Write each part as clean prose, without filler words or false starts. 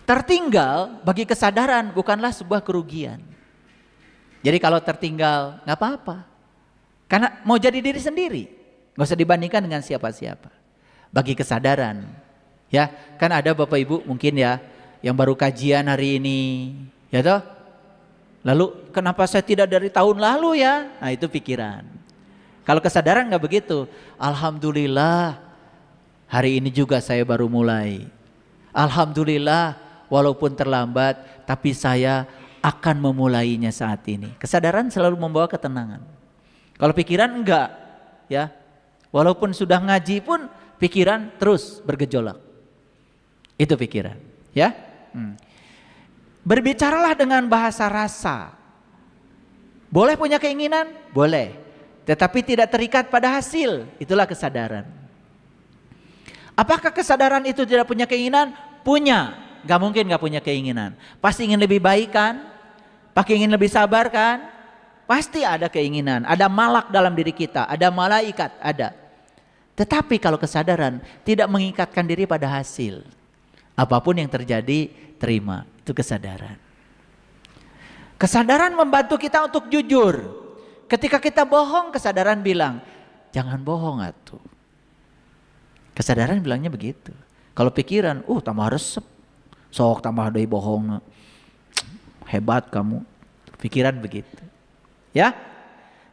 Tertinggal bagi kesadaran bukanlah sebuah kerugian. Jadi kalau tertinggal nggak apa-apa. Karena mau jadi diri sendiri. Nggak usah dibandingkan dengan siapa-siapa. Bagi kesadaran. Ya, kan ada Bapak Ibu mungkin ya yang baru kajian hari ini, ya toh? Lalu kenapa saya tidak dari tahun lalu ya? Nah itu pikiran. Kalau kesadaran nggak begitu. Alhamdulillah hari ini juga saya baru mulai. Alhamdulillah walaupun terlambat tapi saya akan memulainya saat ini. Kesadaran selalu membawa ketenangan. Kalau pikiran enggak, ya. Walaupun sudah ngaji pun pikiran terus bergejolak. Itu pikiran, ya. Berbicaralah dengan bahasa rasa. Boleh punya keinginan? Boleh. Tetapi tidak terikat pada hasil. Itulah kesadaran. Apakah kesadaran itu tidak punya keinginan? Punya. Gak mungkin gak punya keinginan. Pasti ingin lebih baik kan? Pasti ingin lebih sabar kan? Pasti ada keinginan. Ada malak dalam diri kita. Ada malaikat. Ada. Tetapi kalau kesadaran tidak mengikatkan diri pada hasil. Apapun yang terjadi, terima. Itu kesadaran. Kesadaran membantu kita untuk jujur. Ketika kita bohong, kesadaran bilang, jangan bohong atuh. Kesadaran bilangnya begitu. Kalau pikiran, tambah resep. Sok tambah deui bohong. Hebat kamu. Pikiran begitu. Ya.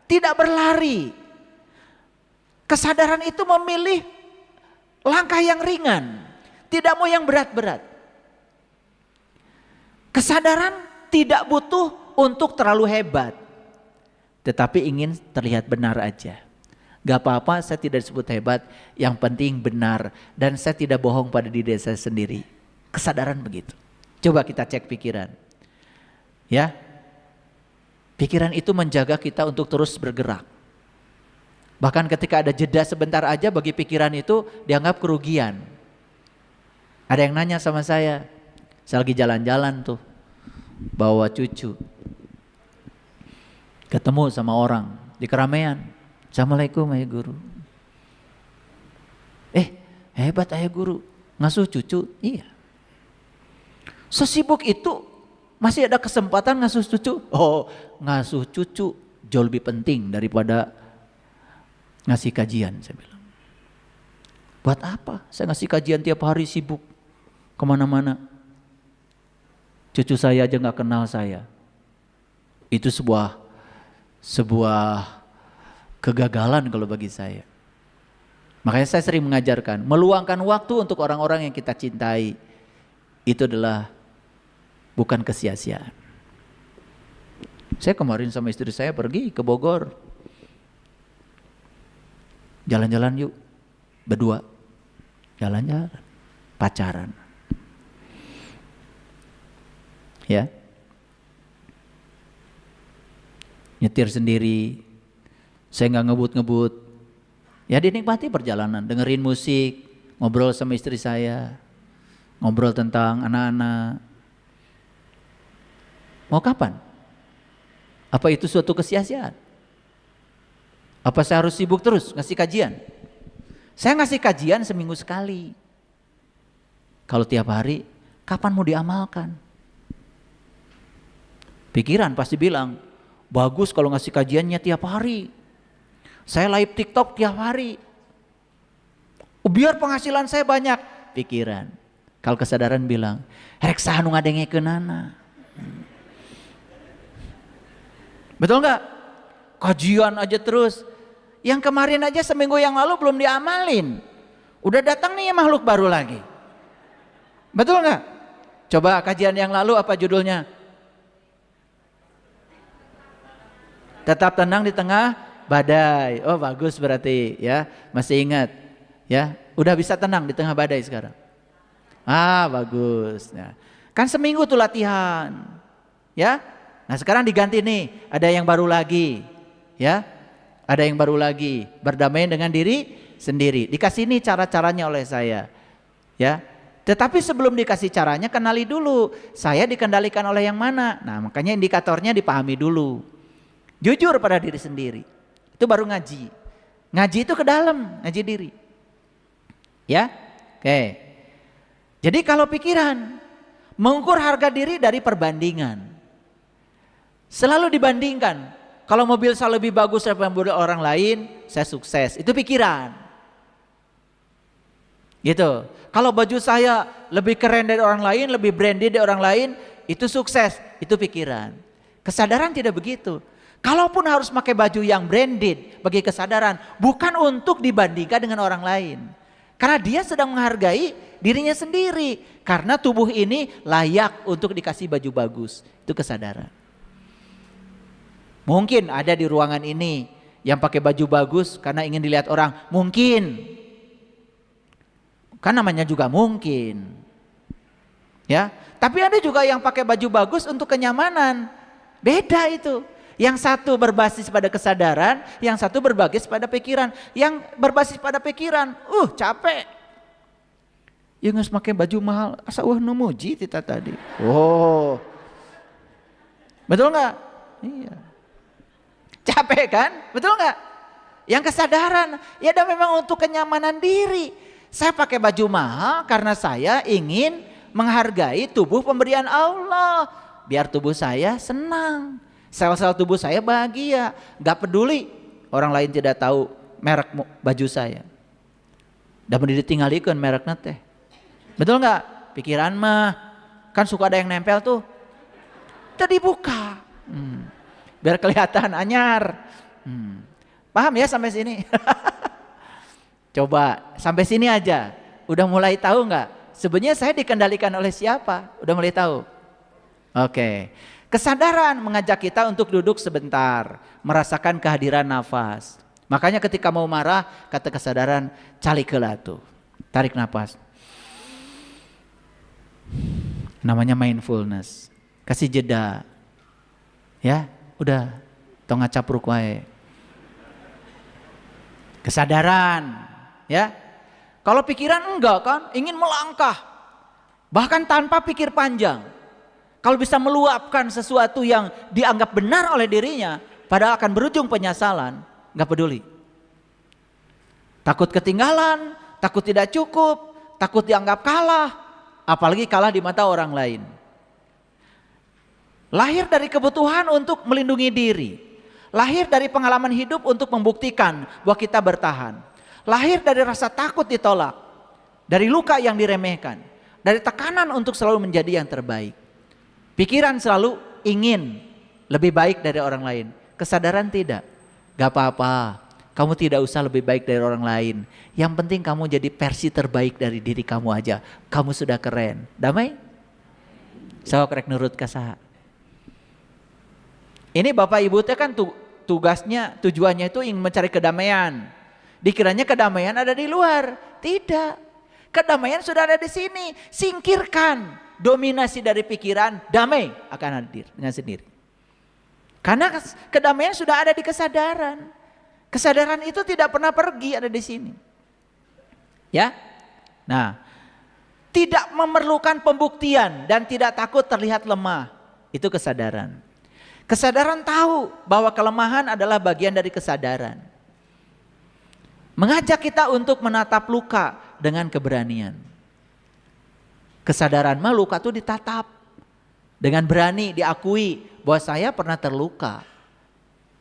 Tidak berlari. Kesadaran itu memilih langkah yang ringan. Tidak mau yang berat-berat. Kesadaran tidak butuh untuk terlalu hebat. Tetapi ingin terlihat benar aja. Gak apa-apa saya tidak disebut hebat. Yang penting benar. Dan saya tidak bohong pada diri saya sendiri. Kesadaran begitu. Coba kita cek pikiran. Ya. Pikiran itu menjaga kita untuk terus bergerak. Bahkan ketika ada jeda sebentar aja bagi pikiran itu dianggap kerugian. Ada yang nanya sama saya lagi jalan-jalan tuh, bawa cucu. Ketemu sama orang di keramaian. Assalamualaikum ayah guru. Hebat ayah guru, ngasuh cucu. Iya. Sesibuk itu masih ada kesempatan ngasuh cucu. Ngasuh cucu jauh lebih penting daripada ngasih kajian, saya bilang. Buat apa? Saya ngasih kajian tiap hari sibuk kemana-mana. Cucu saya aja gak kenal saya. Itu sebuah kegagalan kalau bagi saya. Makanya saya sering mengajarkan, meluangkan waktu untuk orang-orang yang kita cintai. Itu adalah bukan kesia-siaan. Saya kemarin sama istri saya pergi ke Bogor. Jalan-jalan yuk, berdua. Jalan-jalan, pacaran. Ya, nyetir sendiri, saya nggak ngebut-ngebut, ya dinikmati perjalanan, dengerin musik, ngobrol sama istri saya, ngobrol tentang anak-anak. Mau kapan? Apa itu suatu kesia-siaan? Apa saya harus sibuk terus ngasih kajian? Saya ngasih kajian seminggu sekali. Kalau tiap hari, kapan mau diamalkan? Pikiran pasti bilang, bagus kalau ngasih kajiannya tiap hari. Saya live TikTok tiap hari. Biar penghasilan saya banyak. Pikiran. Kalau kesadaran bilang, rek saha nu ngadengekeunana. Betul enggak? Kajian aja terus. Yang kemarin aja seminggu yang lalu belum diamalin. Udah datang nih makhluk baru lagi. Betul enggak? Coba kajian yang lalu apa judulnya? Tetap tenang di tengah badai. Oh bagus berarti ya, masih ingat ya. Udah bisa tenang di tengah badai sekarang. Bagus. Nah, kan seminggu tuh latihan, ya. Nah sekarang diganti nih, ada yang baru lagi, ya. Ada yang baru lagi, berdamai dengan diri sendiri. Dikasih nih cara-caranya oleh saya, ya. Tetapi sebelum dikasih caranya kenali dulu, saya dikendalikan oleh yang mana. Nah makanya indikatornya dipahami dulu. Jujur pada diri sendiri. Itu baru ngaji. Ngaji itu ke dalam, ngaji diri. Ya? Oke. Jadi kalau pikiran mengukur harga diri dari perbandingan. Selalu dibandingkan. Kalau mobil saya lebih bagus daripada mobil orang lain, saya sukses. Itu pikiran. Gitu. Kalau baju saya lebih keren dari orang lain, lebih branded dari orang lain, itu sukses. Itu pikiran. Kesadaran tidak begitu. Kalaupun harus pakai baju yang branded, bagi kesadaran bukan untuk dibandingkan dengan orang lain. Karena dia sedang menghargai dirinya sendiri. Karena tubuh ini layak untuk dikasih baju bagus. Itu kesadaran. Mungkin ada di ruangan ini yang pakai baju bagus karena ingin dilihat orang. Mungkin. Kan namanya juga mungkin. Ya, tapi ada juga yang pakai baju bagus untuk kenyamanan. Beda itu. Yang satu berbasis pada kesadaran, yang satu berbasis pada pikiran. Yang berbasis pada pikiran, capek. Yang harus pakai baju mahal, asa numuji kita tadi. Oh, betul nggak? Iya. Capek kan? Betul nggak? Yang kesadaran, ya dan memang untuk kenyamanan diri. Saya pakai baju mahal karena saya ingin menghargai tubuh pemberian Allah. Biar tubuh saya senang. Sel-sel tubuh saya bahagia, gak peduli orang lain tidak tahu merek baju saya. Dapat ditinggalkan mereknya teh. Betul nggak? Pikiran mah kan suka ada yang nempel tuh. Tadi buka, biar kelihatan anyar. Paham ya sampai sini? Coba sampai sini aja. Udah mulai tahu nggak? Sebenarnya saya dikendalikan oleh siapa? Udah mulai tahu? Oke. Kesadaran mengajak kita untuk duduk sebentar, merasakan kehadiran nafas. Makanya ketika mau marah, kata kesadaran, calik heula tuh. Tarik nafas. Namanya mindfulness. Kasih jeda. Ya, udah tong ngacapruk wae. Kesadaran, ya. Kalau pikiran enggak kan, ingin melangkah. Bahkan tanpa pikir panjang. Kalau bisa meluapkan sesuatu yang dianggap benar oleh dirinya, padahal akan berujung penyesalan, nggak peduli. Takut ketinggalan, takut tidak cukup, takut dianggap kalah, apalagi kalah di mata orang lain. Lahir dari kebutuhan untuk melindungi diri, lahir dari pengalaman hidup untuk membuktikan bahwa kita bertahan, lahir dari rasa takut ditolak, dari luka yang diremehkan, dari tekanan untuk selalu menjadi yang terbaik. Pikiran selalu ingin lebih baik dari orang lain. Kesadaran tidak. Gak apa-apa. Kamu tidak usah lebih baik dari orang lain. Yang penting kamu jadi versi terbaik dari diri kamu aja. Kamu sudah keren. Damai? Sok rek nurut kasaha. Ini Bapak Ibu teh kan tugasnya, tujuannya itu ingin mencari kedamaian. Dikiranya kedamaian ada di luar. Tidak. Kedamaian sudah ada di sini. Singkirkan dominasi dari pikiran, damai akan hadir dengan sendiri. Karena kedamaian sudah ada di kesadaran. Kesadaran itu tidak pernah pergi, ada di sini. Ya. Nah, tidak memerlukan pembuktian dan tidak takut terlihat lemah. Itu kesadaran. Kesadaran tahu bahwa kelemahan adalah bagian dari kesadaran. Mengajak kita untuk menatap luka dengan keberanian. Kesadaran mah luka itu ditatap. Dengan berani diakui bahwa saya pernah terluka.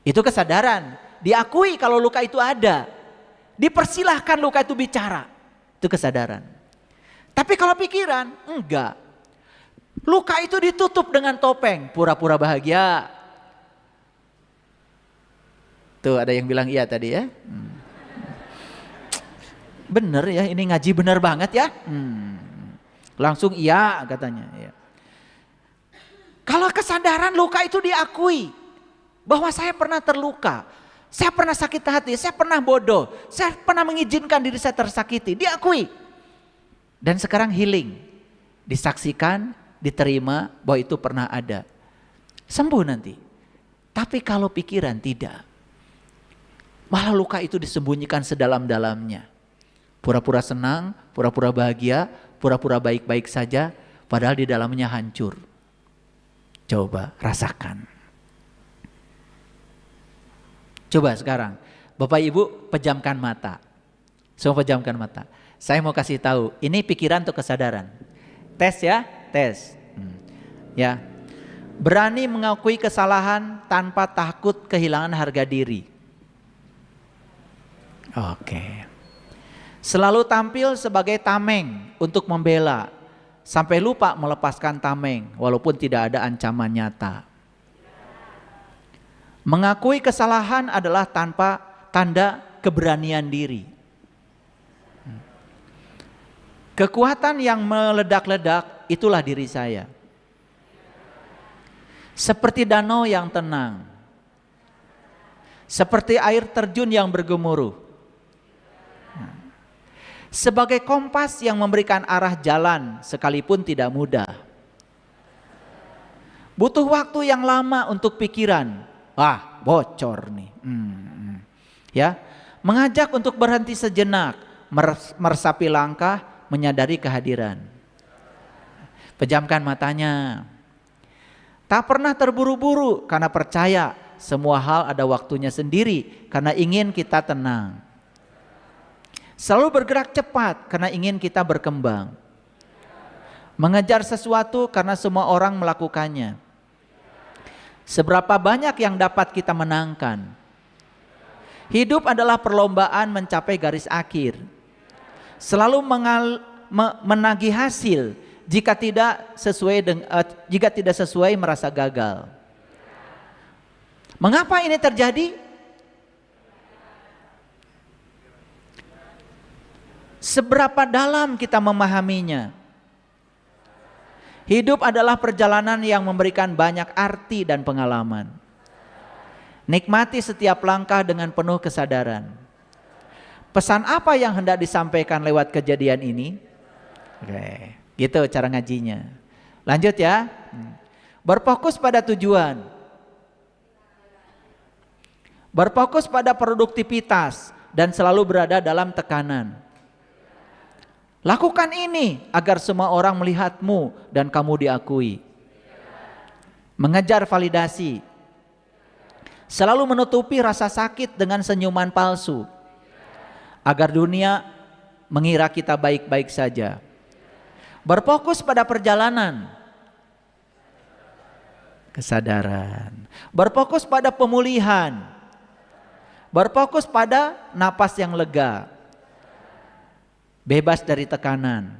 Itu kesadaran. Diakui kalau luka itu ada. Dipersilahkan luka itu bicara. Itu kesadaran. Tapi kalau pikiran, enggak. Luka itu ditutup dengan topeng. Pura-pura bahagia. Tuh ada yang bilang iya tadi ya. Bener ya, ini ngaji bener banget ya. Langsung iya katanya. Ya. Kalau kesadaran luka itu diakui bahwa saya pernah terluka, saya pernah sakit hati, saya pernah bodoh, saya pernah mengizinkan diri saya tersakiti, diakui. Dan sekarang healing, disaksikan, diterima bahwa itu pernah ada. Sembuh nanti. Tapi kalau pikiran tidak, malah luka itu disembunyikan sedalam-dalamnya. Pura-pura senang, pura-pura bahagia, pura-pura baik-baik saja, padahal di dalamnya hancur. Coba rasakan. Coba sekarang, Bapak Ibu pejamkan mata. Semua pejamkan mata. Saya mau kasih tahu, ini pikiran atau kesadaran? Tes ya, tes. Ya. Berani mengakui kesalahan tanpa takut kehilangan harga diri. Oke. Selalu tampil sebagai tameng untuk membela, sampai lupa melepaskan tameng walaupun tidak ada ancaman nyata. Mengakui kesalahan adalah tanpa tanda keberanian diri. Kekuatan yang meledak-ledak itulah diri saya. Seperti danau yang tenang. Seperti air terjun yang bergemuruh. Sebagai kompas yang memberikan arah jalan sekalipun tidak mudah. Butuh waktu yang lama untuk pikiran. Wah, bocor nih. Ya, mengajak untuk berhenti sejenak, meresapi langkah, menyadari kehadiran. Pejamkan matanya. Tak pernah terburu-buru karena percaya semua hal ada waktunya sendiri karena ingin kita tenang. Selalu bergerak cepat karena ingin kita berkembang. Mengejar sesuatu karena semua orang melakukannya. Seberapa banyak yang dapat kita menangkan. Hidup adalah perlombaan mencapai garis akhir. Selalu menagih hasil. Jika tidak sesuai merasa gagal. Mengapa ini terjadi? Seberapa dalam kita memahaminya? Hidup adalah perjalanan yang memberikan banyak arti dan pengalaman. Nikmati setiap langkah dengan penuh kesadaran. Pesan apa yang hendak disampaikan lewat kejadian ini? Oke. Gitu cara ngajinya. Lanjut ya. Berfokus pada tujuan. Berfokus pada produktivitas dan selalu berada dalam tekanan. Lakukan ini agar semua orang melihatmu dan kamu diakui. Mengejar validasi. Selalu menutupi rasa sakit dengan senyuman palsu. Agar dunia mengira kita baik-baik saja. Berfokus pada perjalanan, kesadaran. Berfokus pada pemulihan. Berfokus pada napas yang lega. Bebas dari tekanan.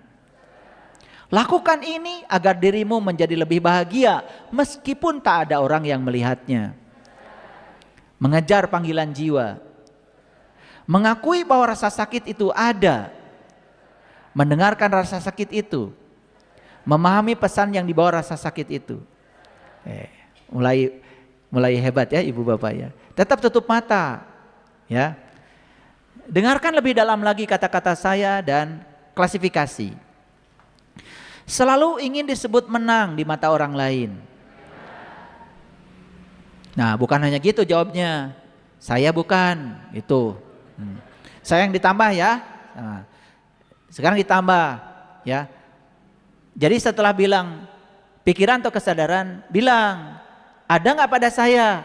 Lakukan ini agar dirimu menjadi lebih bahagia meskipun tak ada orang yang melihatnya. Mengejar panggilan jiwa. Mengakui bahwa rasa sakit itu ada. Mendengarkan rasa sakit itu, memahami pesan yang dibawa rasa sakit itu. Mulai hebat ya ibu bapak ya. Tetap tutup mata, ya. Dengarkan lebih dalam lagi kata-kata saya dan klasifikasi. Selalu ingin disebut menang di mata orang lain. Nah, bukan hanya gitu jawabnya. Saya bukan itu. Saya yang ditambah ya. Nah, sekarang ditambah ya. Jadi setelah bilang pikiran atau kesadaran, bilang ada nggak pada saya?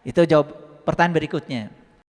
Itu jawab pertanyaan berikutnya.